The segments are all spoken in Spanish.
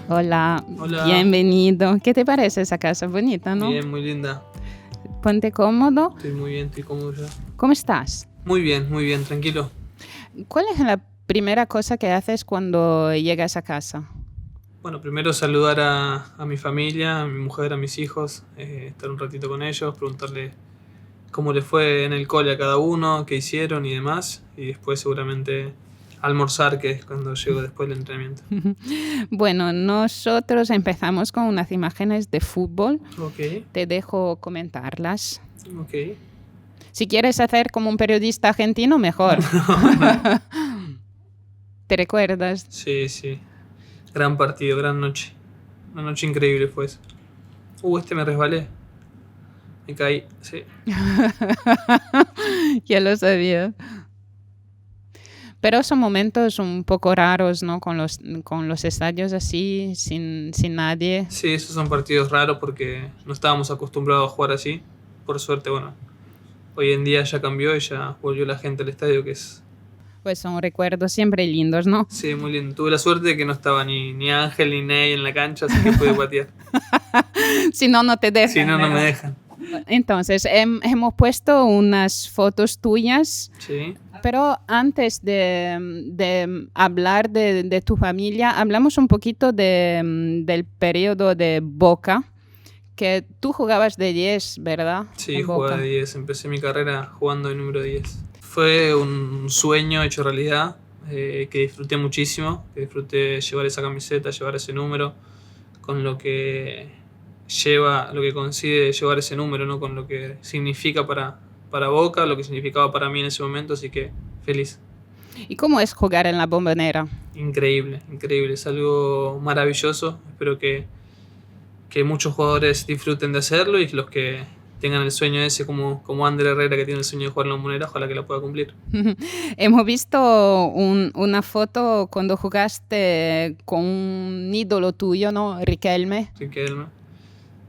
Hola, Hola, bienvenido. ¿Qué te parece esa casa? Bonita, ¿no? bien, muy linda. Ponte cómodo. Estoy muy bien, estoy cómodo ya. ¿Cómo estás? Muy bien, tranquilo. ¿Cuál es la primera cosa que haces cuando llegas a casa? Bueno, primero saludar a mi familia, a mi mujer, a mis hijos, estar un ratito con ellos, preguntarle cómo les fue en el cole a cada uno, qué hicieron y demás. Y después seguramente almorzar, que es cuando llego después del entrenamiento. Bueno, nosotros empezamos con unas imágenes de fútbol. Ok, Te dejo comentarlas. ok. Si quieres hacer como un periodista argentino, mejor. ¿Te recuerdas? Sí, sí. Gran partido, gran noche. Una noche increíble fue eso. Me resbalé. Me caí, sí. Ya lo sabía. Pero son momentos un poco raros, ¿no? Con los estadios así, sin nadie. Sí, esos son partidos raros porque no estábamos acostumbrados a jugar así. Por suerte, bueno, hoy en día ya cambió y ya volvió la gente al estadio, que es, Pues son recuerdos siempre lindos, ¿no? sí, muy lindo. Tuve la suerte de que no estaba ni Ángel ni Ney en la cancha, así que pude patear. Si no, no te Si dejan, no, no me ¿verdad? dejan. Entonces, hemos puesto unas fotos tuyas, Sí, pero antes de hablar de tu familia, hablamos un poquito del periodo de Boca, que tú jugabas de 10, ¿verdad? sí, En jugaba de Boca. 10. Empecé mi carrera jugando de número 10. Fue un sueño hecho realidad, que disfruté muchísimo, que disfruté llevar esa camiseta, llevar ese número, con lo que lleva, lo que consigue llevar ese número, ¿no? Con lo que significa para Boca, lo que significaba para mí en ese momento, así que feliz. ¿Y cómo es jugar en la Bombonera? Increíble, increíble, es algo maravilloso. Espero que muchos jugadores disfruten de hacerlo y los que tengan el sueño ese como Ander Herrera, que tiene el sueño de jugar en la Bombonera, ojalá que lo pueda cumplir. Hemos visto una foto cuando jugaste con un ídolo tuyo, ¿no? Riquelme. Así que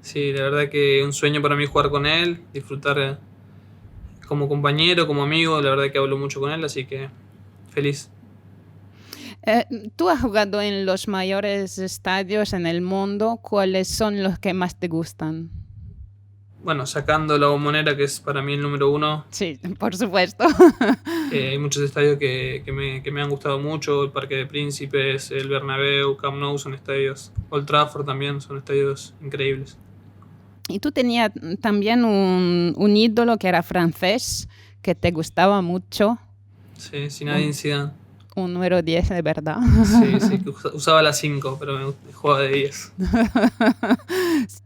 sí, la verdad que un sueño para mí jugar con él, disfrutar como compañero, como amigo, la verdad que hablo mucho con él, así que feliz. Eh, Tú has jugado en los mayores estadios en el mundo. ¿Cuáles son los que más te gustan? Bueno, sacando la Bombonera, que es para mí el número uno, Sí, por supuesto. hay muchos estadios que me han gustado mucho. El Parque de Príncipes, el Bernabéu, Camp Nou son estadios. Old Trafford también son estadios increíbles. Y tú tenías también un ídolo que era francés, que te gustaba mucho, Sí, Zinedine Zidane. un número 10 de verdad. Sí, sí, que usaba la 5, pero jugaba de 10.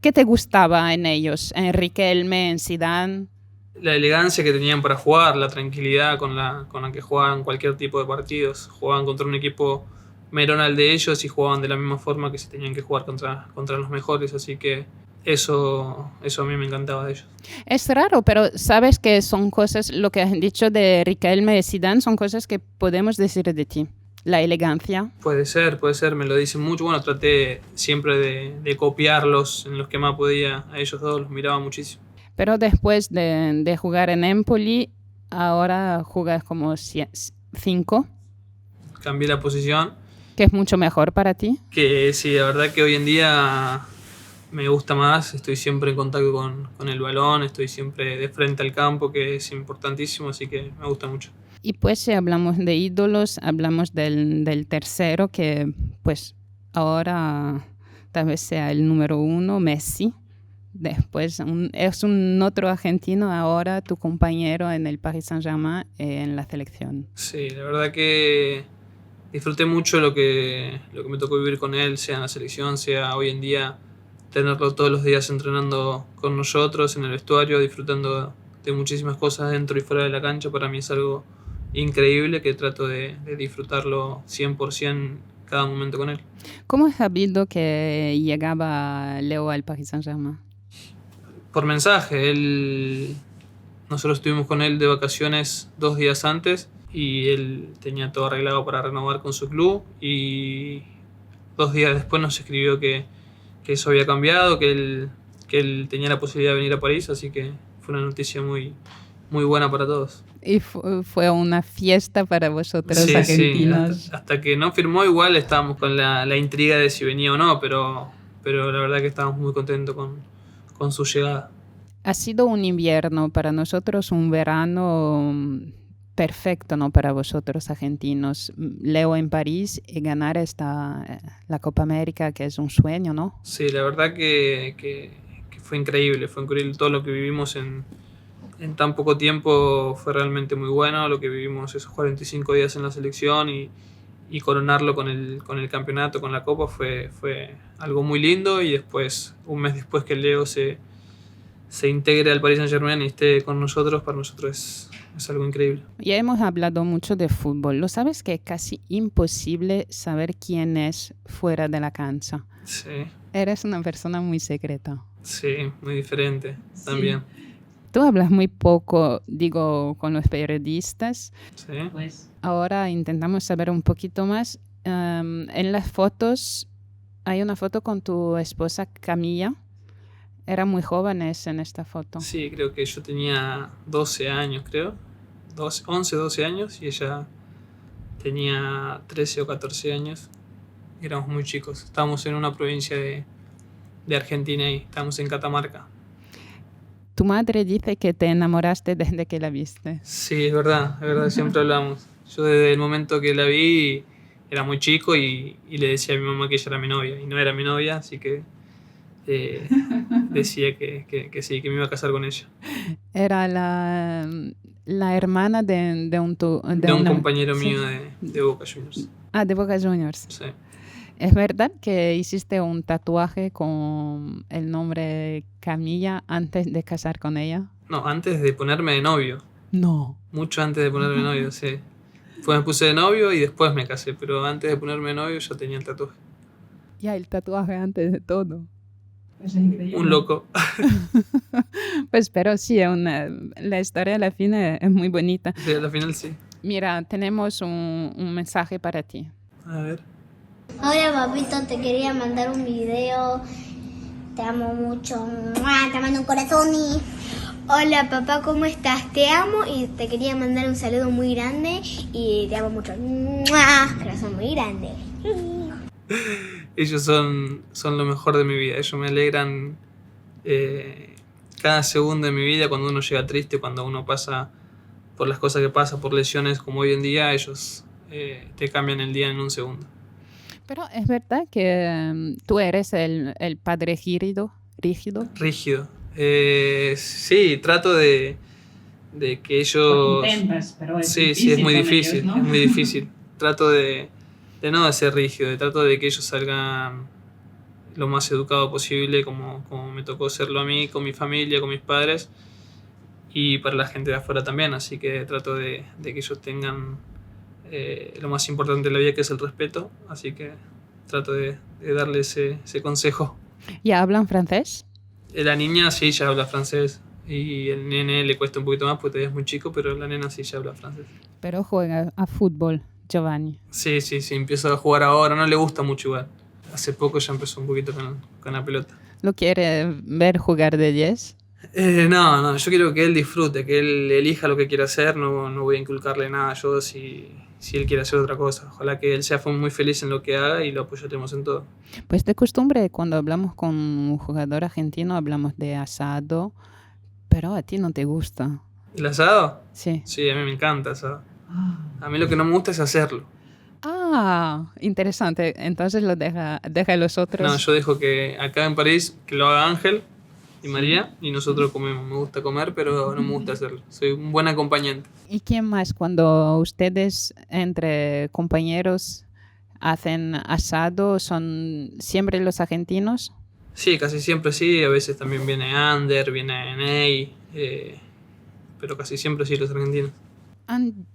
¿Qué te gustaba en ellos? En Riquelme, en Zidane. La elegancia que tenían para jugar, la tranquilidad con la que jugaban cualquier tipo de partidos. Jugaban contra un equipo merón al de ellos y jugaban de la misma forma que si tenían que jugar contra los mejores, así que eso a mí me encantaba de ellos. Es raro, pero sabes que son cosas, lo que has dicho de Riquelme y Zidane, son cosas que podemos decir de ti. La elegancia. Puede ser, me lo dicen mucho. Bueno, traté siempre de copiarlos en los que más podía. A ellos dos los miraba muchísimo. Pero después de jugar en Empoli, ahora jugas como 5, Cambié la posición, que es mucho mejor para ti. que sí, la verdad que hoy en día me gusta más. Estoy siempre en contacto con el balón, estoy siempre de frente al campo, que es importantísimo, así que me gusta mucho. Y pues si hablamos de ídolos, hablamos del tercero, que pues ahora tal vez sea el número 1, Messi. Después es un otro argentino, ahora tu compañero en el Paris Saint-Germain, en la selección. Sí, la verdad que disfruté mucho lo que me tocó vivir con él, sea en la selección, sea hoy en día tenerlo todos los días entrenando con nosotros en el vestuario, disfrutando de muchísimas cosas dentro y fuera de la cancha. Para mí es algo increíble que trato de disfrutarlo 100% cada momento con él. ¿Cómo has sabido que llegaba Leo al Paris Saint-Germain? Por mensaje, nosotros estuvimos con él de vacaciones 2 días antes y él tenía todo arreglado para renovar con su club y 2 días después nos escribió que eso había cambiado, que él tenía la posibilidad de venir a París, así que fue una noticia muy, muy buena para todos. Y fue una fiesta para vosotros Sí, argentinos. hasta que no firmó igual estábamos con la intriga de si venía o no, pero la verdad que estábamos muy contentos con su llegada. Ha sido un invierno para nosotros, un verano perfecto, ¿no? Para vosotros argentinos. Leo en París y ganar la Copa América, que es un sueño, ¿no? Sí, la verdad que fue increíble todo lo que vivimos en tan poco tiempo fue realmente muy bueno, lo que vivimos esos 45 días en la selección y coronarlo con el campeonato, con la Copa, fue algo muy lindo, y después, un mes después que Leo se integre al Paris Saint-Germain y esté con nosotros, para nosotros es algo increíble. Ya hemos hablado mucho de fútbol. Lo sabes que es casi imposible saber quién es fuera de la cancha. Sí. Eres una persona muy secreta. Sí, muy diferente también. Tú hablas muy poco, digo, con los periodistas. Sí. Pues ahora intentamos saber un poquito más. En las fotos, hay una foto con tu esposa Camilla. Eran muy jóvenes en esta foto. Sí, creo que yo tenía 12 años, creo. 11, 12 años, y ella tenía 13 o 14 años. Éramos muy chicos. Estábamos en una provincia de Argentina y estábamos en Catamarca. Tu madre dice que te enamoraste desde que la viste. Sí, es verdad, siempre hablamos. Yo desde el momento que la vi era muy chico y le decía a mi mamá que ella era mi novia, y no era mi novia, así que decía que sí, que me iba a casar con ella. Era la hermana de un compañero mío de Boca Juniors. Ah, de Boca Juniors. Sí. ¿Es verdad que hiciste un tatuaje con el nombre Camilla antes de casar con ella? No, antes de ponerme de novio. No. Mucho antes de ponerme de novio, sí. Después me puse de novio y después me casé, pero antes de ponerme de novio ya tenía el tatuaje. Ya, el tatuaje antes de todo. Es increíble. Un loco. Pues pero sí, la historia a la fin es muy bonita. Sí, al final sí. Mira, tenemos un mensaje para ti. A ver. Hola papito, te quería mandar un video. Te amo mucho. ¡Mua! Te mando un corazón y... Hola papá, ¿cómo estás? Te amo y te quería mandar un saludo muy grande y te amo mucho. ¡Mua! Corazón muy grande. Ellos son lo mejor de mi vida. Ellos me alegran cada segundo de mi vida. Cuando uno llega triste, cuando uno pasa por las cosas que pasa, por lesiones como hoy en día, ellos te cambian el día en un segundo. Pero es verdad que tú eres el padre rígido. Rígido. Sí, trato de que ellos... Intentas, pero es sí, difícil es muy con difícil, ellos, ¿no? es muy difícil. Trato de no ser rígido, trato de que ellos salgan lo más educado posible, como me tocó serlo a mí, con mi familia, con mis padres, y para la gente de afuera también. Así que trato de que ellos tengan lo más importante de la vida, que es el respeto. Así que trato de darle ese consejo. ¿Ya hablan francés? La niña sí ya habla francés, y el nene le cuesta un poquito más porque todavía es muy chico, pero la nena sí ya habla francés. Pero juega a fútbol, Giovanni. Sí, empieza a jugar ahora, no le gusta mucho igual. Hace poco ya empezó un poquito con la pelota. ¿Lo quiere ver jugar de 10? No, yo quiero que él disfrute, que él elija lo que quiera hacer, no voy a inculcarle nada yo si él quiere hacer otra cosa. Ojalá que él sea muy feliz en lo que haga y lo apoyaremos en todo. Pues de costumbre, cuando hablamos con un jugador argentino, hablamos de asado, pero a ti no te gusta. ¿El asado? Sí. Sí, a mí me encanta asado. A mí lo que no me gusta es hacerlo. Ah, interesante. Entonces lo deja a los otros. No, yo dejo que acá en París que lo haga Ángel y María, y nosotros comemos. Me gusta comer, pero no me gusta hacerlo. Soy un buen acompañante. ¿Y quién más cuando ustedes entre compañeros hacen asado? ¿Son siempre los argentinos? Sí, casi siempre sí. A veces también viene Ander, viene Ney, pero casi siempre sí los argentinos. Han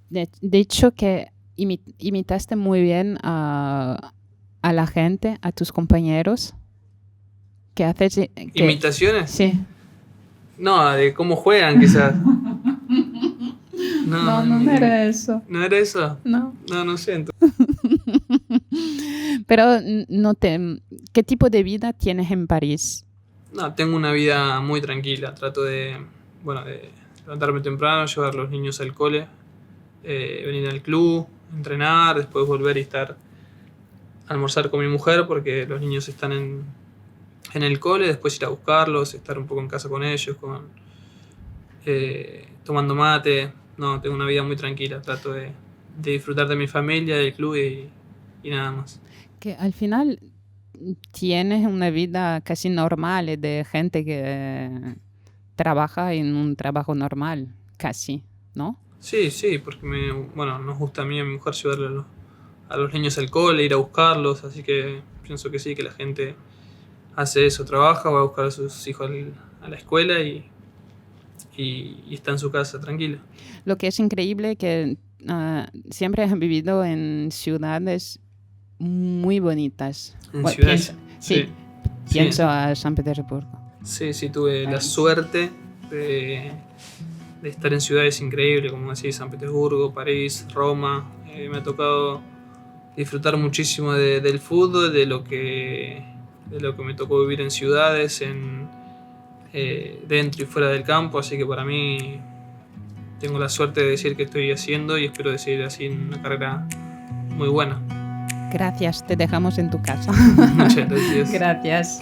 dicho que imitaste muy bien a la gente, a tus compañeros. ¿Qué haces? ¿Imitaciones? Sí. No, de cómo juegan quizás. No era eso. ¿No era eso? No. No sé. Entonces. Pero ¿qué tipo de vida tienes en París? No, tengo una vida muy tranquila. Trato de levantarme temprano, llevar a los niños al cole, venir al club, entrenar, después volver y estar almorzar con mi mujer porque los niños están en el cole, después ir a buscarlos, estar un poco en casa con ellos, tomando mate. No, tengo una vida muy tranquila, trato de disfrutar de mi familia, del club y nada más. Que al final tienes una vida casi normal de gente que trabaja en un trabajo normal, casi, ¿no? Sí, porque nos gusta a mí y a mi mujer llevarle a los niños al cole, ir a buscarlos, así que pienso que sí, que la gente hace eso, trabaja, va a buscar a sus hijos a la escuela y está en su casa tranquila. Lo que es increíble que siempre has vivido en ciudades muy bonitas. En ciudades, pienso a San Petersburgo. Sí, tuve la suerte de estar en ciudades increíbles, como decís, San Petersburgo, París, Roma. Me ha tocado disfrutar muchísimo del fútbol, de lo que me tocó vivir en ciudades, dentro y fuera del campo, así que para mí tengo la suerte de decir que estoy haciendo y espero decir así en una carrera muy buena. Gracias, te dejamos en tu casa. Muchas gracias. Gracias.